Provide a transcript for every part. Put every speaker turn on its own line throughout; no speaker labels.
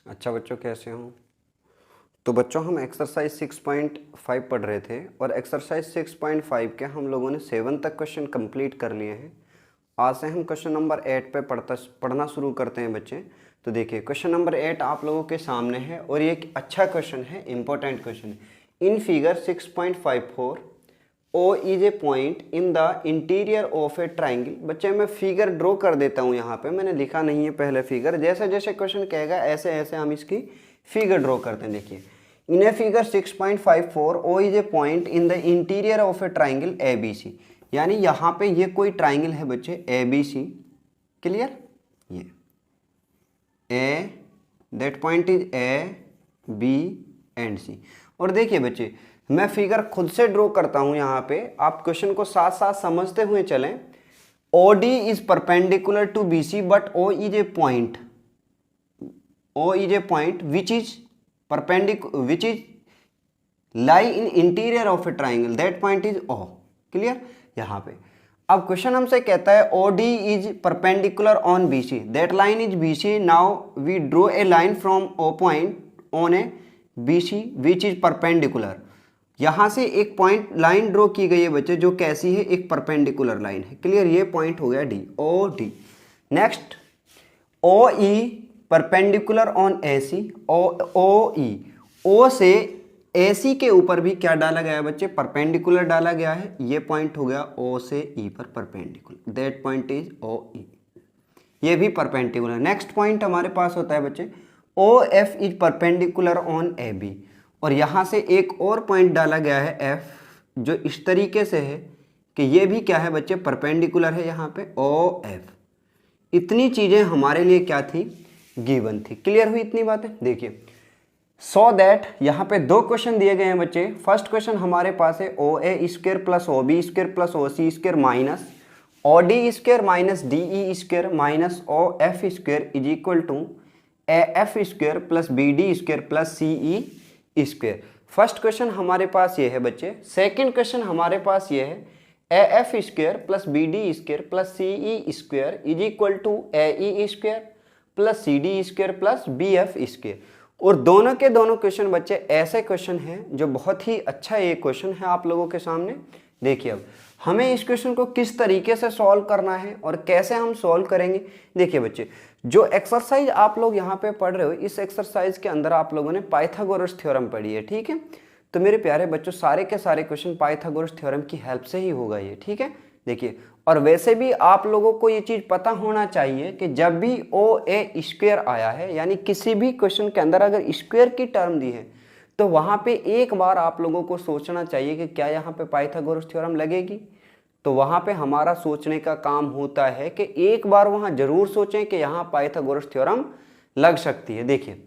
अच्छा बच्चों, कैसे हो? तो बच्चों हम एक्सरसाइज 6.5 पढ़ रहे थे और एक्सरसाइज 6.5 के हम लोगों ने 7 तक क्वेश्चन कंप्लीट कर लिए हैं। आज से हम क्वेश्चन नंबर 8 पे पढ़ना शुरू करते हैं बच्चे। तो देखिए, क्वेश्चन नंबर 8 आप लोगों के सामने है और ये एक अच्छा क्वेश्चन है, इंपॉर्टेंट क्वेश्चन है। In figure 6.54 O is a point in the interior of a triangle. बच्चे मैं फिगर ड्रॉ कर देता हूँ, यहाँ पे मैंने लिखा नहीं है पहले फिगर, जैसे जैसे क्वेश्चन कहेगा ऐसे ऐसे हम इसकी फिगर ड्रॉ करते हैं। देखिए, in a figure 6.54 O is a point in the interior of a triangle ABC। यानी यहाँ पे ये कोई ट्राइंगल है बच्चे ABC, क्लियर? ये A, that point is A, B and C। और देखिए बच्चे, मैं फिगर खुद से ड्रॉ करता हूं यहाँ पे, आप क्वेश्चन को साथ साथ समझते हुए चलें। OD is perpendicular to BC but O is a point, O is a point which is lie in interior of a triangle, that point is O। Clear? यहाँ पे अब क्वेश्चन हमसे कहता है OD is perpendicular on BC, that line is BC। Now we draw a line from O point on a BC which is perpendicular. यहां से एक point line draw की गई है बच्चे, जो कैसी है? एक परपेंडिकुलर लाइन है। क्लियर? ये पॉइंट हो गया D, OD। Next, OE perpendicular on AC, OE, O से AC के ऊपर भी क्या डाला गया है बच्चे? परपेंडिकुलर डाला गया है। ये पॉइंट हो गया O से E पर perpendicular, that point is OE। ये भी परपेंडिकुलर। नेक्स्ट पॉइंट हमारे पास होता है बच्चे OF is perpendicular on AB, और यहां से एक और पॉइंट डाला गया है F, जो इस तरीके से है कि ये भी क्या है बच्चे? परपेंडिकुलर है यहाँ पे OF। इतनी चीजें हमारे लिए क्या थी? गिवन थी। क्लियर हुई इतनी बातें? देखिए, सो दैट यहाँ पे दो क्वेश्चन दिए गए हैं बच्चे। फर्स्ट क्वेश्चन हमारे पास है OA square plus OB square plus OC square minus OD square minus DE square minus OF square is equal to AF square plus BD square plus CE square. First question हमारे पास ये है बच्चे। Second question हमारे पास ये है AF square plus BD square plus CE square is equal to AE square plus CD square plus BF square. और दोनों के दोनों क्वेश्चन बच्चे ऐसे क्वेश्चन हैं जो बहुत ही अच्छा ये क्वेश्चन है आप लोगों के सामने। देखिए, अब हमें इस क्वेश्चन को किस तरीके से सॉल्व करना है और कैसे हम सॉल्व करेंगे। देखिए बच्चे, जो एक्सरसाइज आप लोग यहाँ पे पढ़ रहे हो, इस एक्सरसाइज के अंदर आप लोगों ने पाइथागोरस थ्योरम पढ़ी है, ठीक है? तो मेरे प्यारे बच्चों, सारे के सारे क्वेश्चन पाइथागोरस थ्योरम की हेल्प से ही होगा ये, ठीक है? देखिए, और वैसे भी आप लोगों को ये चीज पता होना चाहिए कि जब भी OA स्क्वायर आया है, यानी किसी भी क्वेश्चन के अंदर अगर स्क्वायर की टर्म दी है, तो वहां पे एक बार आप लोगों को सोचना चाहिए कि क्या यहाँ पे पाइथागोरस थ्योरम लगेगी। तो वहां पे हमारा सोचने का काम होता है कि एक बार वहां जरूर सोचें कि यहाँ पाइथागोरस थ्योरम लग सकती है। देखिए,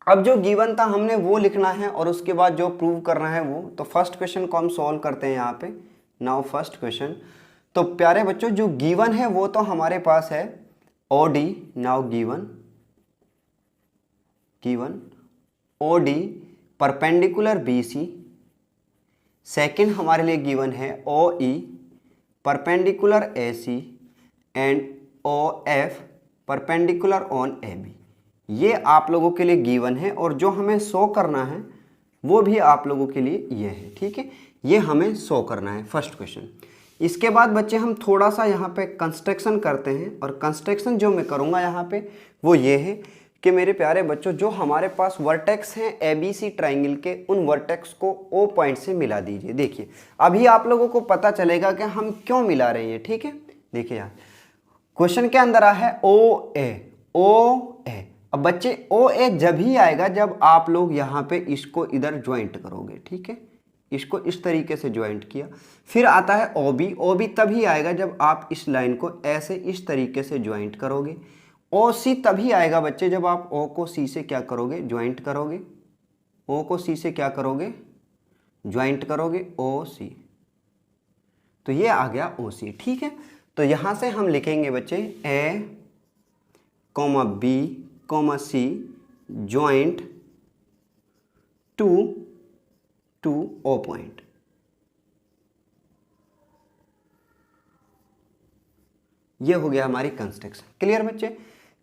अब जो गिवन था हमने वो लिखना है और उसके बाद जो प्रूव करना है वो। तो फर्स्ट क्वेश्चन को हम सॉल्व करते हैं यहाँ पे। नाउ फर्स्ट क्वेश्चन, तो प्यारे बच्चों जो गिवन है वो तो हमारे पास है OD। Now given OD perpendicular BC। Second हमारे लिए गिवन है OE perpendicular AC and OF perpendicular on AB। ये आप लोगों के लिए गिवन है और जो हमें शो करना है वो भी आप लोगों के लिए ये है, ठीक है? ये हमें शो करना है फर्स्ट क्वेश्चन। इसके बाद बच्चे हम थोड़ा सा यहाँ पे कंस्ट्रक्शन करते हैं, और कंस्ट्रक्शन जो मैं करूँगा यहाँ पे वो ये है कि मेरे प्यारे बच्चों, जो हमारे पास वर्टेक्स हैं ABC ट्राइंगल के, उन वर्टेक्स को O पॉइंट से मिला दीजिए। देखिए, अभी आप लोगों को पता चलेगा कि हम क्यों मिला रहे हैं, ठीक है? देखिए, यहाँ क्वेश्चन के अंदर है OA। अब बच्चे OA जब ही आएगा जब आप लोग यहाँ पे इसको इधर ज्वाइंट करोगे, ठीक है? इसको इस तरीके से ज्वाइंट किया। फिर आता है OB तभी आएगा जब आप इस लाइन को ऐसे इस तरीके से ज्वाइंट करोगे। OC तभी आएगा बच्चे जब आप O को C से क्या करोगे? ज्वाइंट करोगे। O को C से क्या करोगे? ज्वाइंट करोगे, OC। तो ये आ गया OC, ठीक है? तो यहां से हम लिखेंगे बच्चे A, B, C joint to O point. ये हो गया हमारी कंस्ट्रक्शन। क्लियर बच्चे?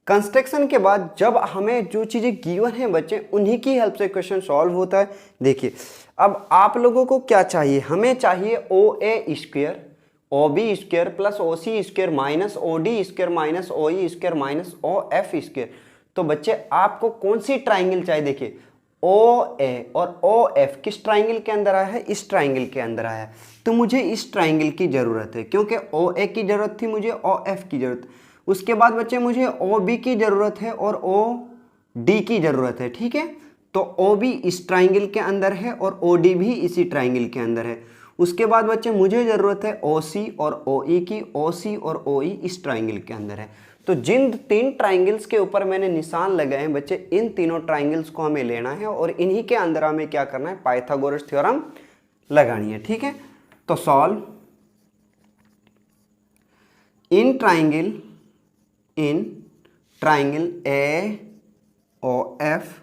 कंस्ट्रक्शन के बाद जब हमें जो चीज़ें गिवन हैं बच्चे, उन्हीं की हेल्प से क्वेश्चन सॉल्व होता है। देखिए अब आप लोगों को क्या चाहिए, हमें चाहिए O A square O B square plus O C square minus O D square minus O E square minus O F square. तो बच्चे आपको कौन सी ट्राइंगल चाहिए, देखिए ओ ए और ओ एफ किस ट्राइंगल के अंदर आया है, इस ट्राइंगल के अंदर आया है। तो मुझे इस ट्राइंगल की ज़रूरत है, क्योंकि ओ ए की ज़रूरत थी, मुझे ओ एफ की ज़रूरत। उसके बाद बच्चे मुझे ओ बी की ज़रूरत है और ओ डी की ज़रूरत है, ठीक है। तो ओ बी इस ट्राइंगल के अंदर है और ओ डी भी इसी ट्राइंगल के अंदर है। उसके बाद बच्चे मुझे ज़रूरत है ओ सी और ओ ई की, ओ सी और ओ ई इस ट्राइंगल के अंदर है। तो जिन 3 ट्राइंगल्स के ऊपर मैंने निशान लगाए हैं बच्चे, इन तीनों ट्राइंगल्स को हमें लेना है और इन्हीं के अंदर हमें क्या करना है, पाइथागोरस थ्योरम लगानी है, ठीक है। तो solve in triangle A O F,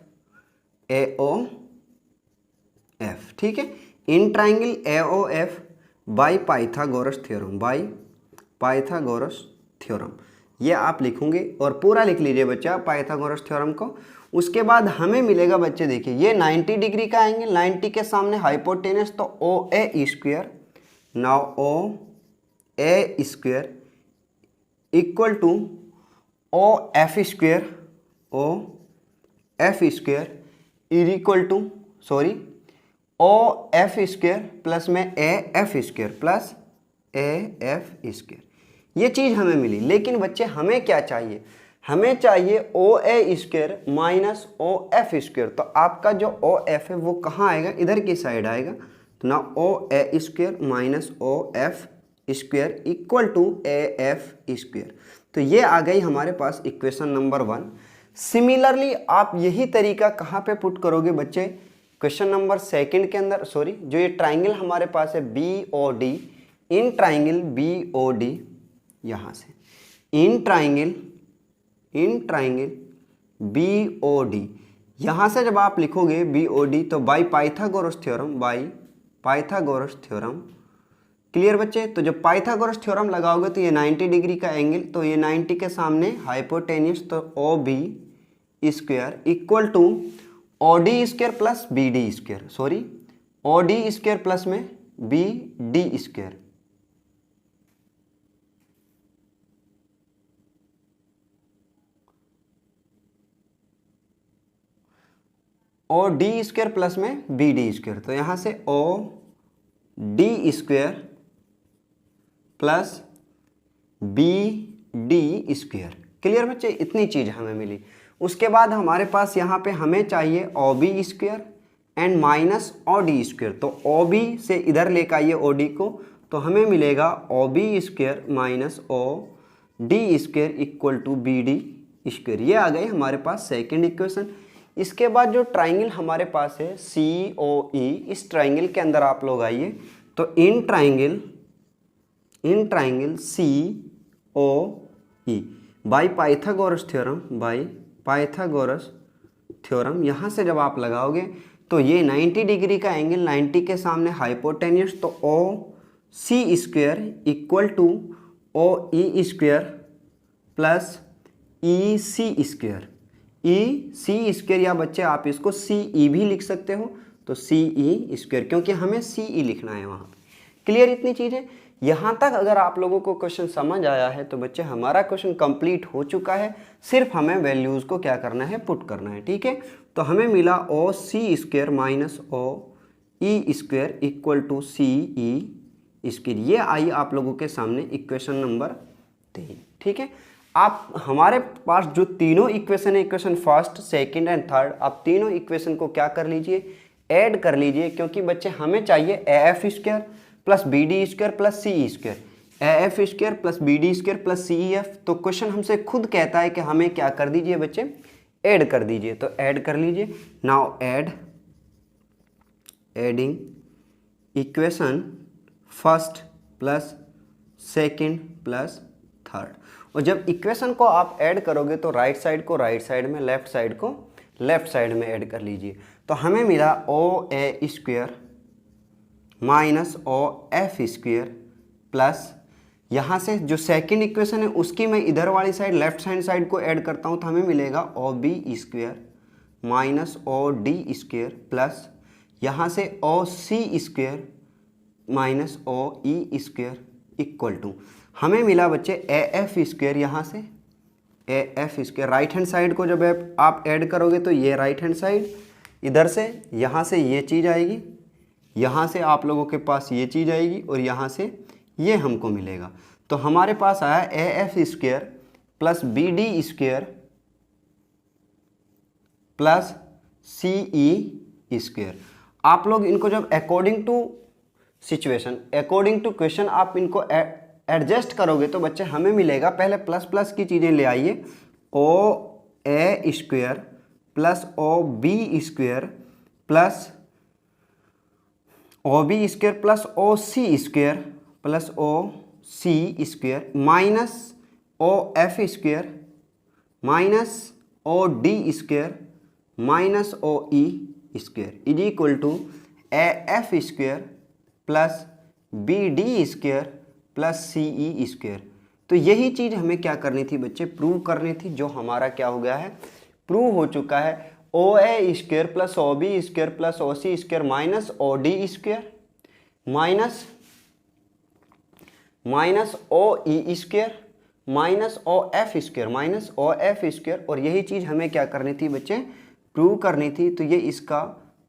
ठीक है। In triangle A O F by Pythagoras theorem, ये आप लिखोगे और पूरा लिख लीजिए बच्चा पाइथागोरस थ्योरम को। उसके बाद हमें मिलेगा बच्चे, देखिए ये 90 डिग्री का एंगल, 90 के सामने हाइपोटेनस, तो O A square, now O A square equal to O F square is equal to O F square plus में A F square plus A F square, ये चीज़ हमें मिली। लेकिन बच्चे हमें क्या चाहिए, हमें चाहिए O A square minus O F square. तो आपका जो ओ एफ है वो कहाँ आएगा, इधर की साइड आएगा। तो ना O A square minus O F square equal to A F square. तो ये आ गई हमारे पास इक्वेशन नंबर 1। सिमिलरली आप यही तरीका कहाँ पे पुट करोगे बच्चे, क्वेश्चन नंबर 2 के अंदर, जो ये ट्राइंगल हमारे पास है B O D, in triangle B O D, यहाँ से in triangle B O D, यहाँ से जब आप लिखोगे बी ओ डी तो बाई पाइथागोरस थ्योरम, क्लियर बच्चे। तो जब पाइथागोरस थ्योरम लगाओगे तो ये 90 डिग्री का एंगल, तो ये 90 के सामने हाइपोटेन्यूस, तो O B square equal to O D square plus B D square, O D square plus में B D square, O D square plus में बी डी स्क्वायर। तो यहाँ से O D square plus B D square, clear बच्चे, इतनी चीज़ हमें मिली। उसके बाद हमारे पास यहाँ पे हमें चाहिए O B square and minus O D square. तो ओ बी से इधर लेकर आइए ओ डी को, तो हमें मिलेगा O B square minus O D square equal to B D square. ये आ गई हमारे पास सेकेंड इक्वेशन। इसके बाद जो ट्राइंगल हमारे पास है सी ओ ई, इस ट्राइंगल के अंदर आप लोग आइए। तो in triangle C O E by Pythagoras theorem, यहाँ से जब आप लगाओगे तो ये 90 डिग्री का एंगल, 90 के सामने हाइपोटेन्यूस, तो ओ C square equal to O E square plus E C square, E C square, या बच्चे आप इसको सी ई भी लिख सकते हो, तो सी ई स्क्वायर, क्योंकि हमें सी ई लिखना है वहाँ पे। क्लियर इतनी चीज़ें। यहाँ तक अगर आप लोगों को क्वेश्चन समझ आया है तो बच्चे हमारा क्वेश्चन कंप्लीट हो चुका है, सिर्फ हमें वैल्यूज़ को क्या करना है, पुट करना है, ठीक है। तो हमें मिला O C square minus O E square equal to C E square. ये आई आप लोगों के सामने इक्वेशन नंबर 3, ठीक है। आप हमारे पास जो तीनों इक्वेशन है, equation first, second and third, आप तीनों इक्वेशन को क्या कर लीजिए, ऐड कर लीजिए, क्योंकि बच्चे हमें चाहिए A F square plus B D square plus C E square, A F square plus B D square plus C E F. तो क्वेश्चन हमसे खुद कहता है कि हमें क्या कर दीजिए बच्चे, ऐड कर दीजिए। तो ऐड कर लीजिए, now adding equation first plus second plus third. और जब इक्वेशन को आप ऐड करोगे तो राइट साइड को राइट साइड में, लेफ्ट साइड को लेफ्ट साइड में ऐड कर लीजिए। तो हमें मिला O A square minus O F square plus यहाँ से जो सेकंड इक्वेशन है उसकी मैं इधर वाली साइड लेफ्ट हैंड साइड को ऐड करता हूँ तो हमें मिलेगा O B square minus O D square plus यहाँ से O C square minus O E square equal to हमें मिला बच्चे ए एफ स्क्वेयर। यहाँ से A F square right hand side को जब आप ऐड करोगे तो ये राइट हैंड साइड, इधर से यहाँ से ये चीज़ आएगी, यहाँ से आप लोगों के पास ये चीज़ आएगी और यहाँ से ये हमको मिलेगा। तो हमारे पास आया A F square plus B D square plus C E square. आप लोग इनको जब according to situation, according to question आप इनको एडजस्ट करोगे तो बच्चे हमें मिलेगा, पहले प्लस प्लस की चीज़ें ले आइए, O A square plus O B square plus O B square plus O C square plus O C square minus O F square minus O D square minus O E square is equal to A F square plus B D square plus C E square. तो यही चीज़ हमें क्या करनी थी बच्चे, prove करनी थी, जो हमारा क्या हो गया है, प्रूव हो चुका है। O A square plus O B square plus O C square minus O D square minus O E square minus O F square और यही चीज़ हमें क्या करनी थी बच्चे, प्रूव करनी थी। तो ये इसका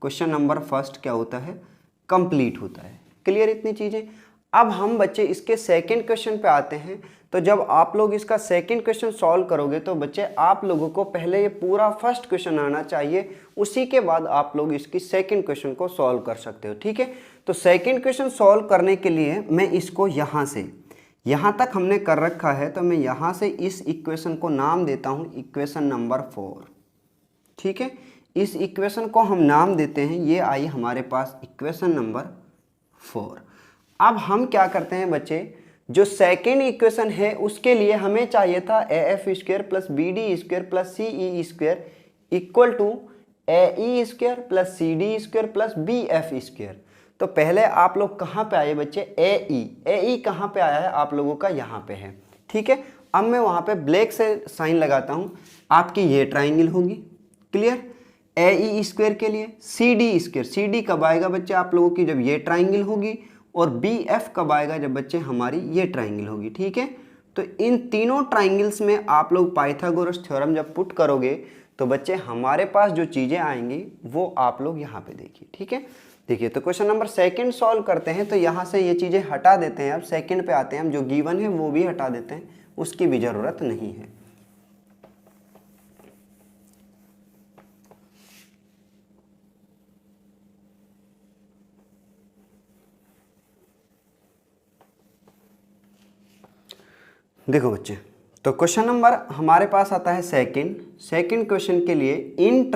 क्वेश्चन नंबर फर्स्ट क्या होता है, कंप्लीट होता है। क्लियर इतनी चीज़ें। अब हम बच्चे इसके सेकंड क्वेश्चन पे आते हैं। तो जब आप लोग इसका सेकंड क्वेश्चन सॉल्व करोगे तो बच्चे आप लोगों को पहले ये पूरा फर्स्ट क्वेश्चन आना चाहिए, उसी के बाद आप लोग इसकी सेकंड क्वेश्चन को सॉल्व कर सकते हो। ठीक है, तो सेकंड क्वेश्चन सॉल्व करने के लिए मैं इसको यहाँ से यहाँ तक हमने कर रखा है, तो मैं यहाँ से इस इक्वेशन को नाम देता हूँ इक्वेशन नंबर 4। ठीक है, इस इक्वेशन को हम नाम देते हैं, ये आई हमारे पास इक्वेशन नंबर 4। अब हम क्या करते हैं बच्चे, जो सेकेंड इक्वेशन है उसके लिए हमें चाहिए था A F square plus B D square plus C E square equal to A E square plus C D square plus B F square. तो पहले आप लोग कहाँ पे आए बच्चे, ए ई कहाँ पे आया है आप लोगों का, यहाँ पे है। ठीक है, अब मैं वहाँ पे ब्लैक से साइन लगाता हूँ, आपकी ये ट्राइंगल होगी। क्लियर, ए ई स्क्वेयर के लिए C D square, C D कब आएगा बच्चे आप लोगों की, जब ये ट्राइंगल होगी, और बी एफ कब आएगा, जब बच्चे हमारी ये ट्राइंगल होगी। ठीक है, तो इन तीनों ट्राइंगल्स में आप लोग पाइथागोरस थ्योरम जब पुट करोगे तो बच्चे हमारे पास जो चीज़ें आएंगी वो आप लोग यहाँ पे देखिए। ठीक है, देखिए तो क्वेश्चन नंबर सेकंड सॉल्व करते हैं। तो यहाँ से ये चीज़ें हटा देते हैं, अब सेकंड पे आते हैं हम, जो गिवन है वो भी हटा देते हैं, उसकी भी ज़रूरत नहीं है। देखो बच्चे, तो क्वेश्चन नंबर हमारे पास आता है सेकंड क्वेश्चन के लिए इन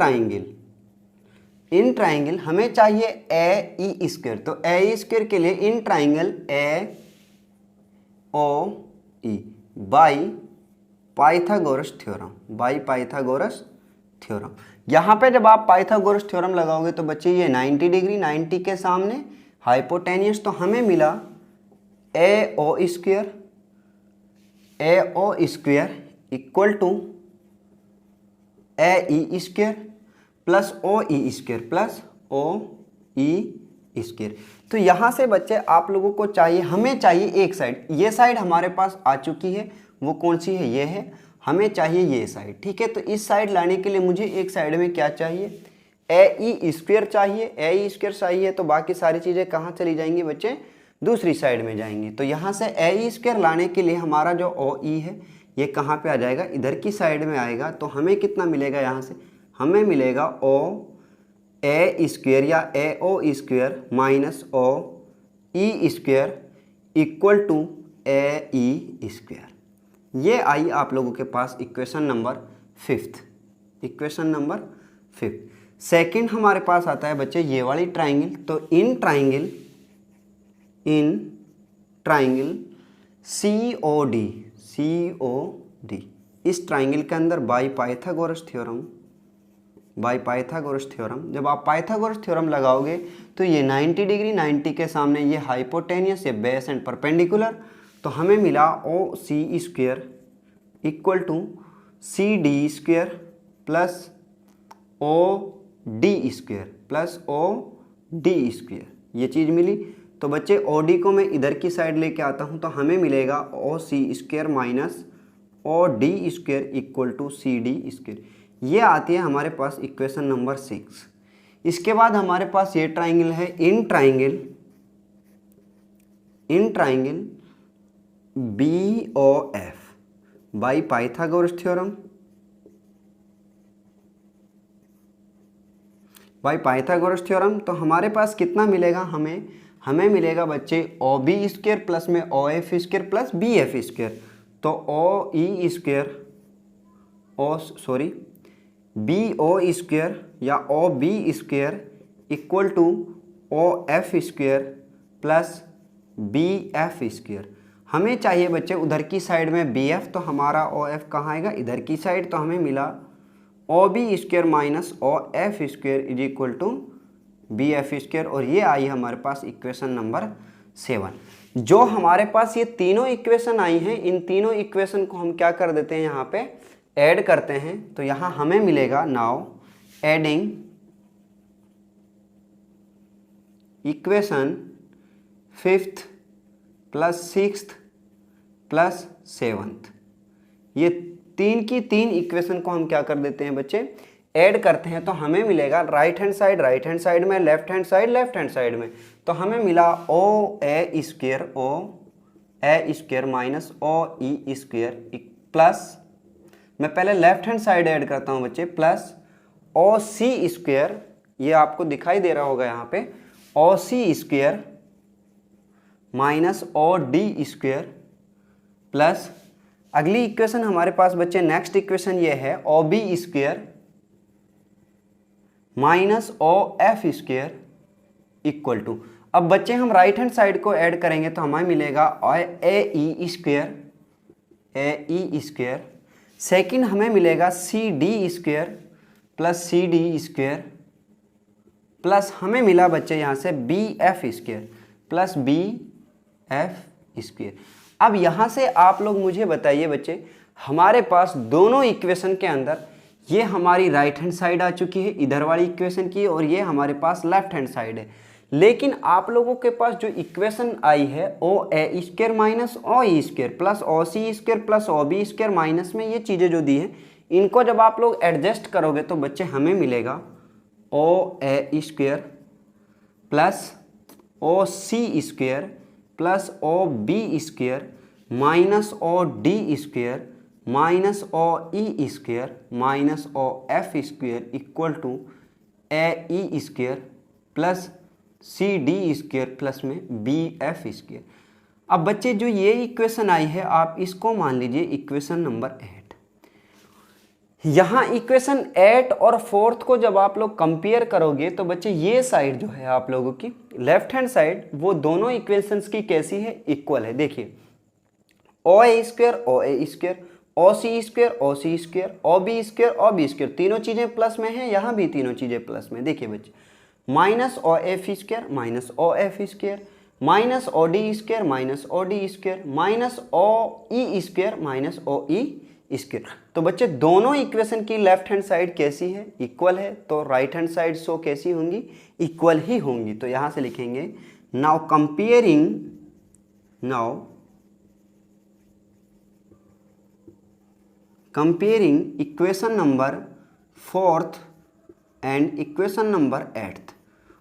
ट्राइंगल हमें चाहिए ए ई स्क्वेयर। तो ए ई स्क्वेयर के लिए in triangle A O E by Pythagoras theorem. यहाँ पे जब आप पाइथागोरस थ्योरम लगाओगे तो बच्चे ये 90 डिग्री, 90 के सामने हाइपोटेनियस, तो हमें मिला A O square equal to A E square plus O E square. तो यहाँ से बच्चे आप लोगों को चाहिए, हमें चाहिए एक साइड, ये साइड हमारे पास आ चुकी है, वो कौन सी है, ये है, हमें चाहिए ये साइड। ठीक है, तो इस साइड लाने के लिए मुझे एक साइड में क्या चाहिए, ए ई स्क्वेयर चाहिए। तो बाकी सारी चीज़ें कहाँ चली जाएंगी बच्चे, दूसरी साइड में जाएंगी। तो यहाँ से ए ई स्क्वेयर लाने के लिए हमारा जो ओ ई है ये कहाँ पे आ जाएगा, इधर की साइड में आएगा। तो हमें कितना मिलेगा, यहाँ से हमें मिलेगा ओ ए स्क्वेयर या A O square minus O E square equal to A E square. ये आई आप लोगों के पास इक्वेशन नंबर 5। सेकंड हमारे पास आता है बच्चे ये वाली ट्राइंगल। तो in triangle C O D, इस ट्राइंगल के अंदर बाई पाइथागोरस थ्योरम, जब आप पाइथागोरस थ्योरम लगाओगे तो ये 90 डिग्री, 90 के सामने ये हाइपोटेनियस, ये बेस एंड परपेंडिकुलर, तो हमें मिला O C square equal to C D square plus O D square plus O D square, ये चीज़ मिली। तो बच्चे ओ डी को मैं इधर की साइड लेके आता हूँ तो हमें मिलेगा O C square minus O D square equal to C D square. ये आती है हमारे पास इक्वेशन नंबर 6। इसके बाद हमारे पास ये ट्राइंगल है in triangle B O F by Pythagoras theorem, तो हमारे पास कितना मिलेगा, हमें मिलेगा बच्चे ओ बी स्क्वेयर प्लस में O F square plus B F square. तो O E square B O square या O B square equal to O F square plus B F square. हमें चाहिए बच्चे उधर की साइड में बी एफ, तो हमारा ओ एफ कहाँ आएगा, इधर की साइड। तो हमें मिला O B square minus O F square is equal to B F square, और ये आई हमारे पास इक्वेशन नंबर 7। जो हमारे पास ये तीनों इक्वेशन आई हैं, इन तीनों इक्वेशन को हम क्या कर देते हैं, यहाँ पे ऐड करते हैं। तो यहाँ हमें मिलेगा now adding equation 5th plus 6th plus 7th, ये तीन की तीन इक्वेशन को हम क्या कर देते हैं बच्चे, ऐड करते हैं। तो हमें मिलेगा राइट हैंड साइड में, लेफ्ट हैंड साइड में। तो हमें मिला O A square minus O E square plus, मैं पहले लेफ्ट हैंड साइड ऐड करता हूं बच्चे, प्लस ओ सी स्क्वेयर, ये आपको दिखाई दे रहा होगा यहाँ पे, O C square minus O D square plus अगली इक्वेशन हमारे पास बच्चे नेक्स्ट इक्वेशन ये है O B square minus O F square equal to, अब बच्चे हम राइट हैंड साइड को ऐड करेंगे तो हमें मिलेगा ए ई स्क्वेयर, सेकेंड हमें मिलेगा C D square plus C D square plus हमें मिला बच्चे यहाँ से B F square plus B F square. अब यहाँ से आप लोग मुझे बताइए बच्चे, हमारे पास दोनों इक्वेशन के अंदर ये हमारी राइट हैंड साइड आ चुकी है इधर वाली इक्वेशन की, और ये हमारे पास लेफ्ट हैंड साइड है। लेकिन आप लोगों के पास जो इक्वेशन आई है O A square minus O E square plus O C square plus O B square minus में ये चीज़ें जो दी हैं, इनको जब आप लोग एडजस्ट करोगे तो बच्चे हमें मिलेगा O A square plus O C square plus O B square minus O D square minus O E square minus O F square equal to A E square plus C D square plus में B F square. अब बच्चे जो ये equation आई है आप इसको मान लीजिए इक्वेशन नंबर 8। यहाँ इक्वेशन 8 और 4th को जब आप लोग कंपेयर करोगे तो बच्चे ये साइड जो है आप लोगों की लेफ्ट हैंड साइड, वो दोनों इक्वेशंस की कैसी है, इक्वल है। देखिए ओ A square O C square O B square, तीनों चीज़ें प्लस में हैं, यहाँ भी तीनों चीज़ें प्लस में। देखिए बच्चे minus O F square minus O F square minus O D square minus O D square minus O E square minus O E square. तो बच्चे दोनों इक्वेशन की लेफ्ट हैंड साइड कैसी है, इक्वल है, तो राइट हैंड साइड सो कैसी होंगी, इक्वल ही होंगी। तो यहाँ से लिखेंगे now comparing equation number 4th and equation number 8th।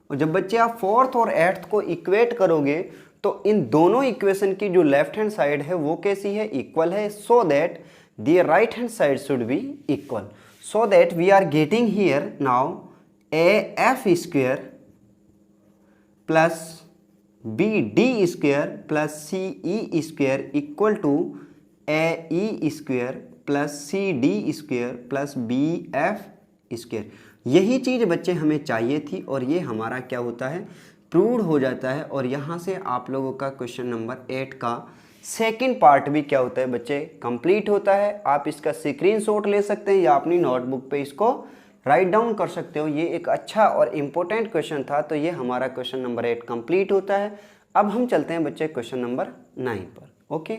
और जब बच्चे आप 4th और 8th को इक्वेट करोगे तो इन दोनों इक्वेशन की जो लेफ्ट हैंड साइड है वो कैसी है, इक्वल है, so that the right hand side should be equal. So that we are getting here now A F square plus B D square plus C E square equal to A E square plus C D square plus B F square. यही चीज़ बच्चे हमें चाहिए थी और ये हमारा क्या होता है, प्रूव्ड हो जाता है। और यहाँ से आप लोगों का क्वेश्चन नंबर 8 का सेकंड पार्ट भी क्या होता है बच्चे, कंप्लीट होता है। आप इसका स्क्रीनशॉट ले सकते हैं या अपनी नोटबुक पे इसको राइट डाउन कर सकते हो। ये एक अच्छा और इम्पोर्टेंट क्वेश्चन था। तो ये हमारा क्वेश्चन नंबर 8 कंप्लीट होता है। अब हम चलते हैं बच्चे क्वेश्चन नंबर 9 पर। ओके।